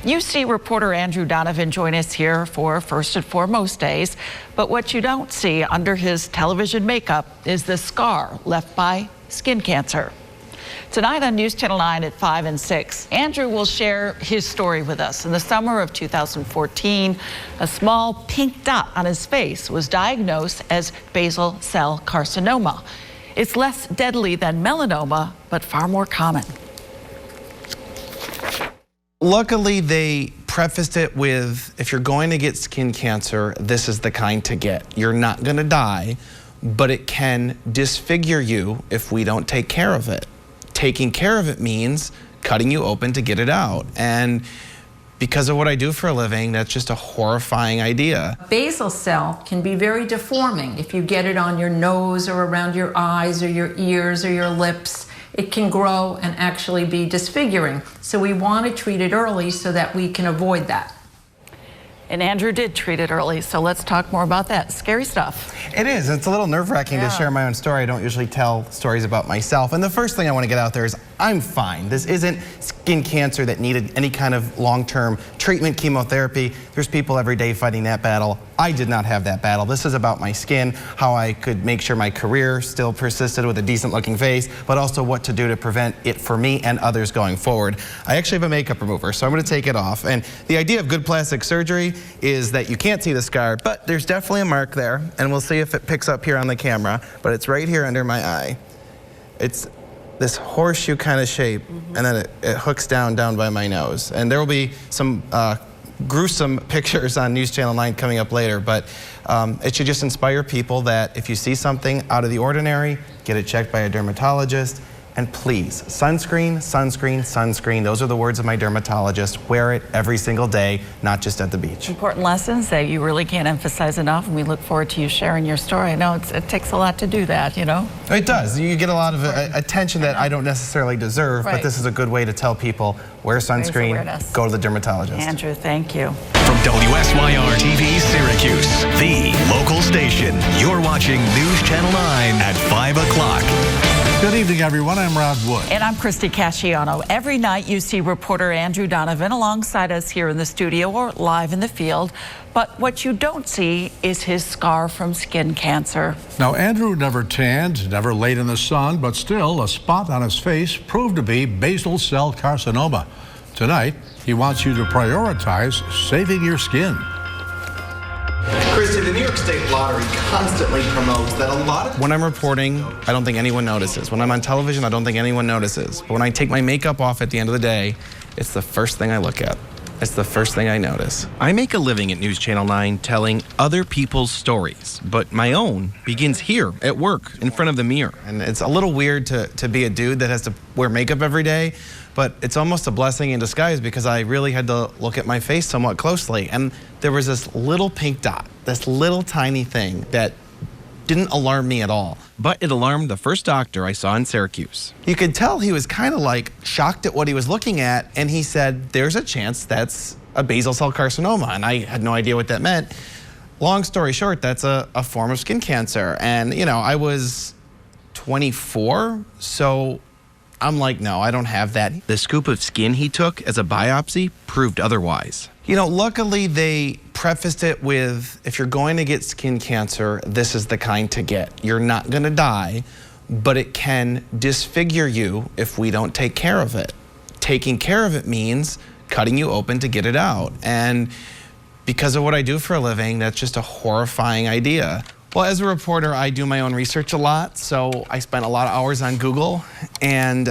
UC reporter Andrew Donovan joined us here for First and Foremost days. But what you don't see under his television makeup is the scar left by skin cancer. Tonight on News Channel 9 at 5 and 6, Andrew will share his story with us. In the summer of 2014, a small pink dot on his face was diagnosed as basal cell carcinoma. It's less deadly than melanoma, but far more common. Luckily, they prefaced it with, if you're going to get skin cancer, this is the kind to get. You're not going to die, but it can disfigure you if we don't take care of it. Taking care of it means cutting you open to get it out. And because of what I do for a living, that's just a horrifying idea. Basal cell can be very deforming. If you get it on your nose or around your eyes or your ears or your lips, it can grow and actually be disfiguring. So we want to treat it early so that we can avoid that. And Andrew did treat it early, so let's talk more about that. Scary stuff. It is. It's a little nerve-wracking to share my own story. I don't usually tell stories about myself. And the first thing I want to get out there is I'm fine. This isn't skin cancer that needed any kind of long-term treatment, chemotherapy. There's people every day fighting that battle. I did not have that battle. This is about my skin, how I could make sure my career still persisted with a decent-looking face, but also what to do to prevent it for me and others going forward. I actually have a makeup remover, so I'm going to take it off. And the idea of good plastic surgery is that you can't see the scar, but there's definitely a mark there, and we'll see if it picks up here on the camera, but it's right here under my eye. It's this horseshoe kind of shape, and then it hooks down by my nose. And there will be some gruesome pictures on News Channel 9 coming up later, but it should just inspire people that if you see something out of the ordinary, get it checked by a dermatologist. And please, sunscreen, sunscreen, sunscreen. Those are the words of my dermatologist. Wear it every single day, not just at the beach. Important lessons that you really can't emphasize enough, and we look forward to you sharing your story. I know it takes a lot to do that, you know? It does. You get a lot of attention that I don't necessarily deserve, but this is a good way to tell people, wear sunscreen, go to the dermatologist. Andrew, thank you. From WSYR-TV Syracuse, the local station, you're watching News Channel 9 at 5 o'clock. Good evening, everyone. I'm Rod Wood. And I'm Christy Casciano. Every night you see reporter Andrew Donovan alongside us here in the studio or live in the field. But what you don't see is his scar from skin cancer. Now, Andrew never tanned, never laid in the sun, but still a spot on his face proved to be basal cell carcinoma. Tonight, he wants you to prioritize saving your skin. Christy, the New York State Lottery constantly promotes that a lot of... When I'm reporting, I don't think anyone notices. When I'm on television, I don't think anyone notices. But when I take my makeup off at the end of the day, it's the first thing I look at. It's the first thing I notice. I make a living at News Channel 9 telling other people's stories, but my own begins here at work in front of the mirror. And it's a little weird to be a dude that has to wear makeup every day, but it's almost a blessing in disguise because I really had to look at my face somewhat closely. And there was this little pink dot, this little tiny thing that didn't alarm me at all. But it alarmed the first doctor I saw in Syracuse. You could tell he was kind of like shocked at what he was looking at, and he said, there's a chance that's a basal cell carcinoma, and I had no idea what that meant. Long story short, that's a form of skin cancer. And you know, I was 24, so I'm like, no, I don't have that. The scoop of skin he took as a biopsy proved otherwise. You know, luckily they prefaced it with, if you're going to get skin cancer, this is the kind to get. You're not going to die, but it can disfigure you if we don't take care of it. Taking care of it means cutting you open to get it out. And because of what I do for a living, that's just a horrifying idea. Well, as a reporter, I do my own research a lot, so I spent a lot of hours on Google and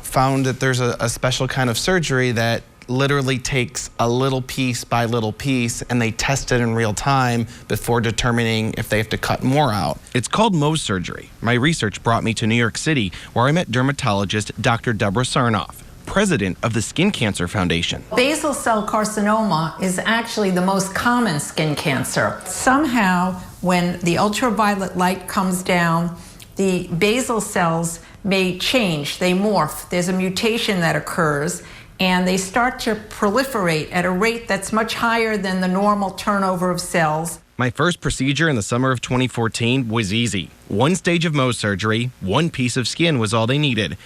found that there's a special kind of surgery that literally takes a little piece by little piece, and they test it in real time before determining if they have to cut more out. It's called Mohs surgery. My research brought me to New York City, where I met dermatologist Dr. Deborah Sarnoff, president of the Skin Cancer Foundation. Basal cell carcinoma is actually the most common skin cancer. Somehow, when the ultraviolet light comes down, the basal cells may change, they morph. There's a mutation that occurs, and they start to proliferate at a rate that's much higher than the normal turnover of cells. My first procedure in the summer of 2014 was easy. One stage of Mohs surgery, one piece of skin was all they needed.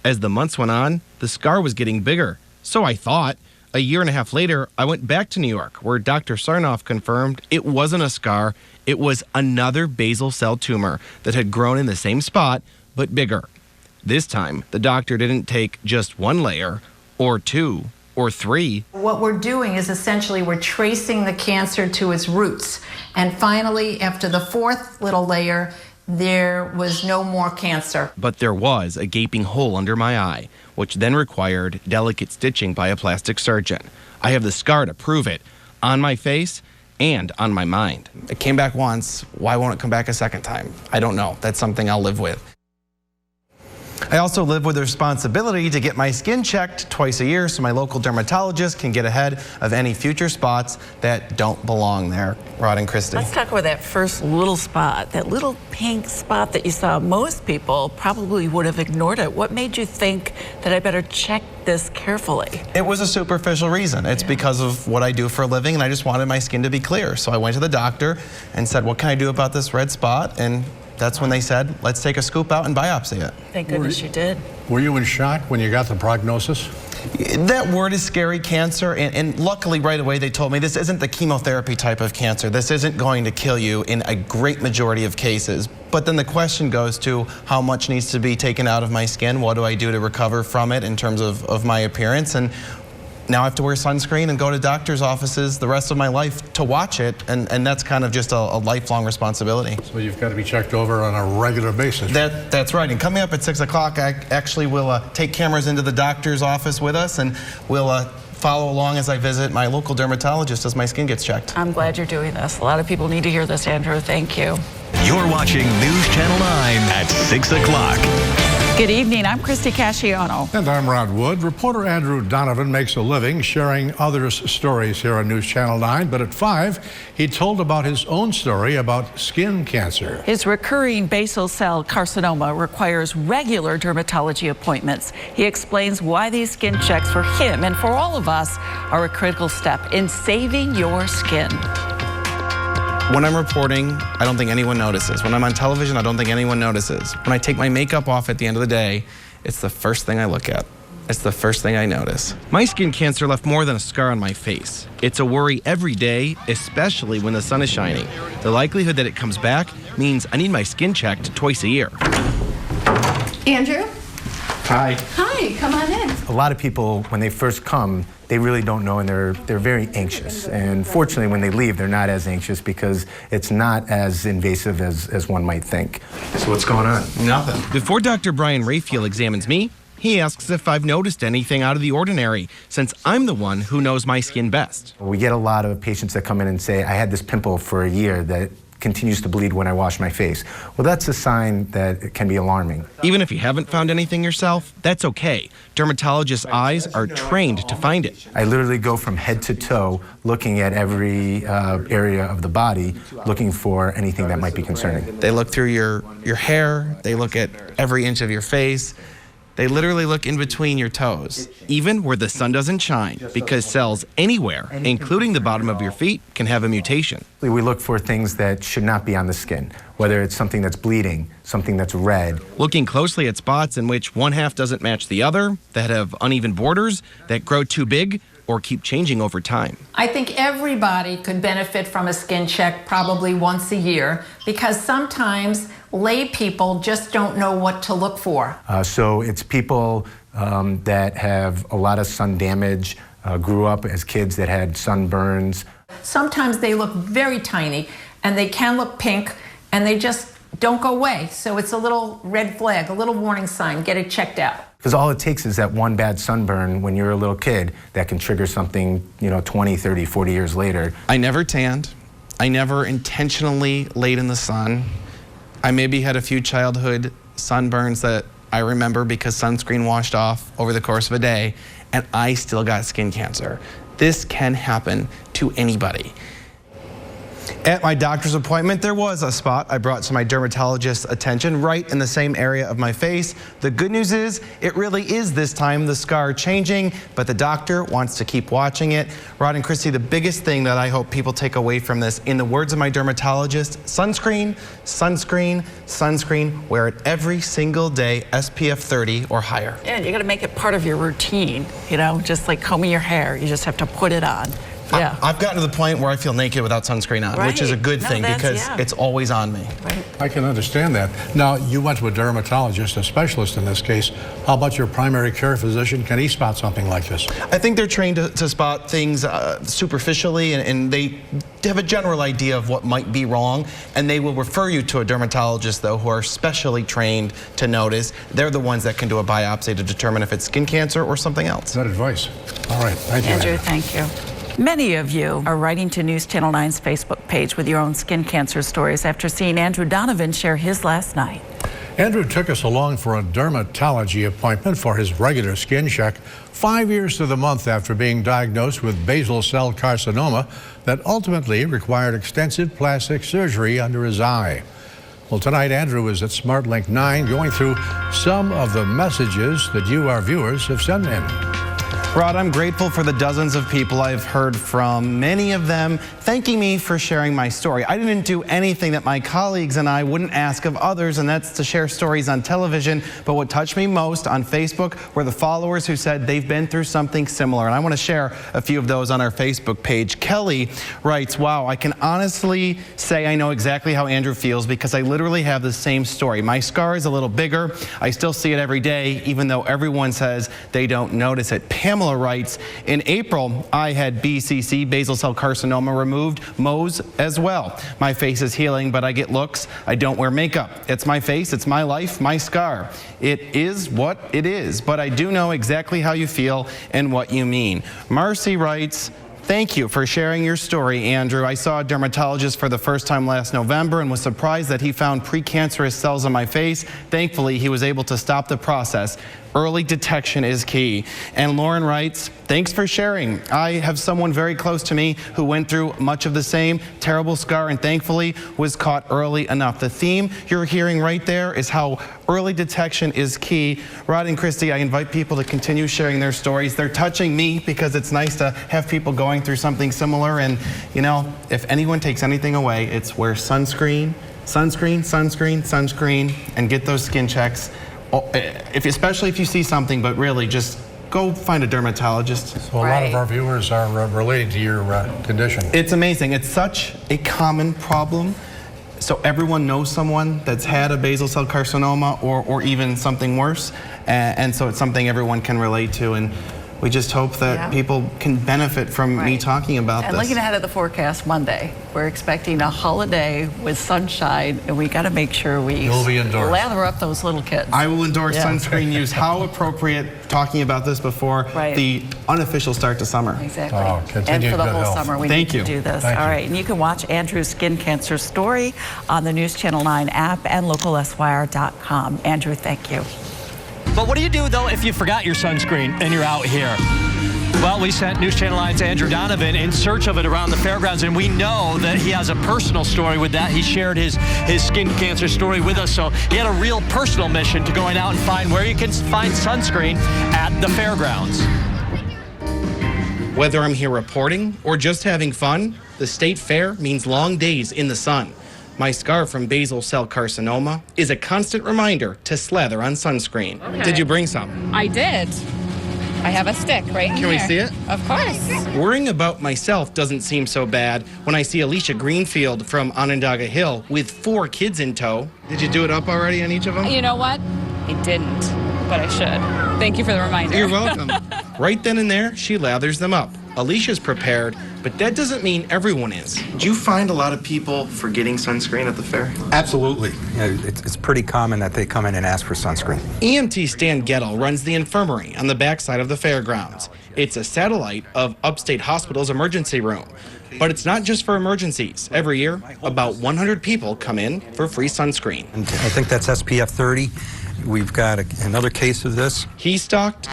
As the months went on, the scar was getting bigger. So I thought. a year and a half later, I went back to New York, where Dr. Sarnoff confirmed it wasn't a scar. It was another basal cell tumor that had grown in the same spot, but bigger. This time, the doctor didn't take just one layer, or two, or three. What we're doing is essentially we're tracing the cancer to its roots. And finally, after the fourth little layer, there was no more cancer. But there was a gaping hole under my eye, which then required delicate stitching by a plastic surgeon. I have the scar to prove it, on my face and on my mind. It came back once. Why won't it come back a second time? I don't know. That's something I'll live with. I also live with the responsibility to get my skin checked twice a year so my local dermatologist can get ahead of any future spots that don't belong there. Rod and Christy. Let's talk about that first little spot, that little pink spot that you saw. Most people probably would have ignored it. What made you think that I better check this carefully? It was a superficial reason. It's because of what I do for a living, and I just wanted my skin to be clear. So I went to the doctor and said, what can I do about this red spot? And that's when they said, let's take a scoop out and biopsy it. Thank goodness you did. Were you in shock when you got the prognosis? That word is scary, cancer, and luckily right away they told me this isn't the chemotherapy type of cancer. This isn't going to kill you in a great majority of cases. But then the question goes to how much needs to be taken out of my skin? What do I do to recover from it in terms of my appearance? And now I have to wear sunscreen and go to doctor's offices the rest of my life to watch it, and that's kind of just a lifelong responsibility. So you've got to be checked over on a regular basis. That's right, and coming up at 6 o'clock, I actually will take cameras into the doctor's office with us, and we'll follow along as I visit my local dermatologist as my skin gets checked. I'm glad you're doing this. A lot of people need to hear this, Andrew. Thank you. You're watching News Channel 9 at 6 o'clock. Good evening. I'm Christy Casciano. And I'm Rod Wood. Reporter Andrew Donovan makes a living sharing others' stories here on News Channel 9. But at 5, he told about his own story about skin cancer. His recurring basal cell carcinoma requires regular dermatology appointments. He explains why these skin checks for him and for all of us are a critical step in saving your skin. When I'm reporting, I don't think anyone notices. When I'm on television, I don't think anyone notices. When I take my makeup off at the end of the day, it's the first thing I look at. It's the first thing I notice. My skin cancer left more than a scar on my face. It's a worry every day, especially when the sun is shining. The likelihood that it comes back means I need my skin checked twice a year. Andrew? Hi. Hi, come on in. A lot of people, when they first come, they really don't know, and they're very anxious. And fortunately, when they leave, they're not as anxious because it's not as invasive as one might think. So what's going on? Nothing. Before Dr. Brian Rayfield examines me, he asks if I've noticed anything out of the ordinary, since I'm the one who knows my skin best. We get a lot of patients that come in and say, I had this pimple for a year that continues to bleed when I wash my face. Well, that's a sign that it can be alarming. Even if you haven't found anything yourself, that's okay. Dermatologists' eyes are trained to find it. I literally go from head to toe, looking at every area of the body, looking for anything that might be concerning. They look through your hair, they look at every inch of your face. They literally look in between your toes, even where the sun doesn't shine, because cells anywhere, including the bottom of your feet, can have a mutation. We look for things that should not be on the skin, whether it's something that's bleeding, something that's red. Looking closely at spots in which one half doesn't match the other, that have uneven borders, that grow too big, or keep changing over time. I think everybody could benefit from a skin check probably once a year, because sometimes lay people just don't know what to look for. So it's people that have a lot of sun damage, grew up as kids that had sunburns. Sometimes they look very tiny, and they can look pink, and they just don't go away. So it's a little red flag, a little warning sign. Get it checked out. Because all it takes is that one bad sunburn when you're a little kid that can trigger something, 20, 30, 40 years later. I never tanned. I never intentionally laid in the sun. I maybe had a few childhood sunburns that I remember because sunscreen washed off over the course of a day, and I still got skin cancer. This can happen to anybody. At my doctor's appointment, there was a spot I brought to my dermatologist's attention right in the same area of my face. The good news is it really is this time the scar changing, but the doctor wants to keep watching it. Rod and Christy, the biggest thing that I hope people take away from this, in the words of my dermatologist, sunscreen, sunscreen, sunscreen. Wear it every single day, SPF 30 or higher. Yeah, you got to make it part of your routine, you know, just like combing your hair. You just have to put it on. Yeah. I've gotten to the point where I feel naked without sunscreen on, which is a good thing because it's always on me. Right. I can understand that. Now, you went to a dermatologist, a specialist in this case. How about your primary care physician? Can he spot something like this? I think they're trained to spot things superficially, and they have a general idea of what might be wrong, and they will refer you to a dermatologist, though, who are specially trained to notice. They're the ones that can do a biopsy to determine if it's skin cancer or something else. Good advice. All right. Thank you. Andrew, thank you. Many of you are writing to News Channel 9's Facebook page with your own skin cancer stories after seeing Andrew Donovan share his last night. Andrew took us along for a dermatology appointment for his regular skin check 5 years to the month after being diagnosed with basal cell carcinoma that ultimately required extensive plastic surgery under his eye. Well, tonight Andrew is at SmartLink 9 going through some of the messages that you, our viewers, have sent in. Rod, I'm grateful for the dozens of people I've heard from, many of them thanking me for sharing my story. I didn't do anything that my colleagues and I wouldn't ask of others, and that's to share stories on television. But what touched me most on Facebook were the followers who said they've been through something similar. And I want to share a few of those on our Facebook page. Kelly writes, wow, I can honestly say I know exactly how Andrew feels because I literally have the same story. My scar is a little bigger. I still see it every day, even though everyone says they don't notice it. Pamela writes, in April, I had BCC, basal cell carcinoma, removed, Mohs as well. My face is healing, but I get looks. I don't wear makeup. It's my face, it's my life, my scar. It is what it is, but I do know exactly how you feel and what you mean. Marcy writes, thank you for sharing your story, Andrew. I saw a dermatologist for the first time last November and was surprised that he found precancerous cells on my face. Thankfully, he was able to stop the process. Early detection is key. And Lauren writes, thanks for sharing. I have someone very close to me who went through much of the same terrible scar and thankfully was caught early enough. The theme you're hearing right there is how early detection is key. Rod and Christy, I invite people to continue sharing their stories. They're touching me because it's nice to have people going through something similar. And, you know, if anyone takes anything away, it's wear sunscreen, sunscreen, sunscreen, sunscreen, and get those skin checks. Especially if you see something, but really just go find a dermatologist. So a lot of our viewers are relating to your condition. It's amazing. It's such a common problem. So everyone knows someone that's had a basal cell carcinoma or even something worse. And so it's something everyone can relate to. And we just hope that people can benefit from me talking about this. And looking ahead at the forecast Monday, we're expecting a holiday with sunshine, and we got to make sure we lather up those little kids. I will endorse sunscreen use. How appropriate, talking about this before the unofficial start to summer. Exactly. And for the whole summer, we need to do this. Thank All you. right, and you can watch Andrew's skin cancer story on the News Channel 9 app and localsyr.com. Andrew, thank you. But what do you do, though, if you forgot your sunscreen and you're out here? Well, we sent News Channel 9's Andrew Donovan in search of it around the fairgrounds, and we know that he has a personal story with that. He shared his skin cancer story with us, so he had a real personal mission to going out and find where you can find sunscreen at the fairgrounds. Whether I'm here reporting or just having fun, the state fair means long days in the sun. My scar from basal cell carcinoma is a constant reminder to slather on sunscreen. Okay. Did you bring some? I did. I have a stick right here. Can we see it? Of course. Worrying about myself doesn't seem so bad when I see Alicia Greenfield from Onondaga Hill with 4 kids in tow. Did you do it up already on each of them? You know what? I didn't, but I should. Thank you for the reminder. You're welcome. Right then and there, she lathers them up. Alicia's prepared, but that doesn't mean everyone is. Do you find a lot of people forgetting sunscreen at the fair? Absolutely. Yeah, it's pretty common that they come in and ask for sunscreen. EMT Stan Gettle runs the infirmary on the backside of the fairgrounds. It's a satellite of Upstate Hospital's emergency room. But it's not just for emergencies. Every year, about 100 people come in for free sunscreen. And I think that's SPF 30. We've got another case of this. He's stocked.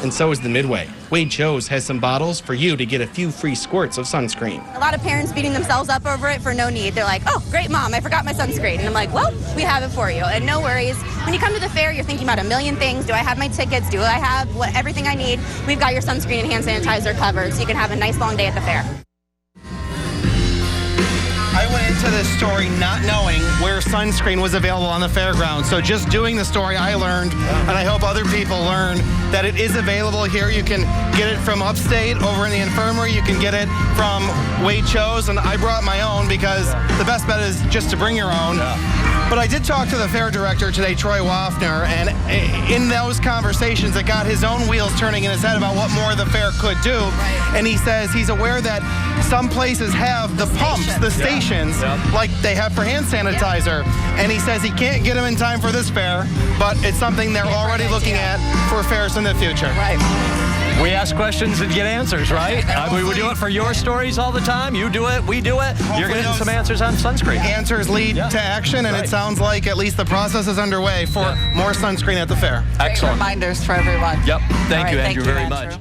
And so is the Midway. Wade Cho's has some bottles for you to get a few free squirts of sunscreen. A lot of parents beating themselves up over it for no need. They're like, oh, great, Mom, I forgot my sunscreen. And I'm like, well, we have it for you. And no worries. When you come to the fair, you're thinking about a million things. Do I have my tickets? Do I have everything I need? We've got your sunscreen and hand sanitizer covered, so you can have a nice long day at the fair. I went into this story not knowing where sunscreen was available on the fairgrounds. So just doing the story, I learned, and I hope other people learn, that it is available here. You can get it from upstate over in the infirmary. You can get it from Wade Cho's, and I brought my own because the best bet is just to bring your own. But I did talk to the fair director today, Troy Waffner, and in those conversations, it got his own wheels turning in his head about what more the fair could do. And he says he's aware that some places have the pumps, the stations, like they have for hand sanitizer. And he says he can't get them in time for this fair, but it's something they're already looking at for fairs in the future. We ask questions and get answers, right? We do it for your stories all the time. You do it, we do it. You're getting some answers on sunscreen. Answers lead to action, and it sounds like at least the process is underway for more sunscreen at the fair. Excellent. Great reminders for everyone. Yep. Thank you, All right, Andrew, very much.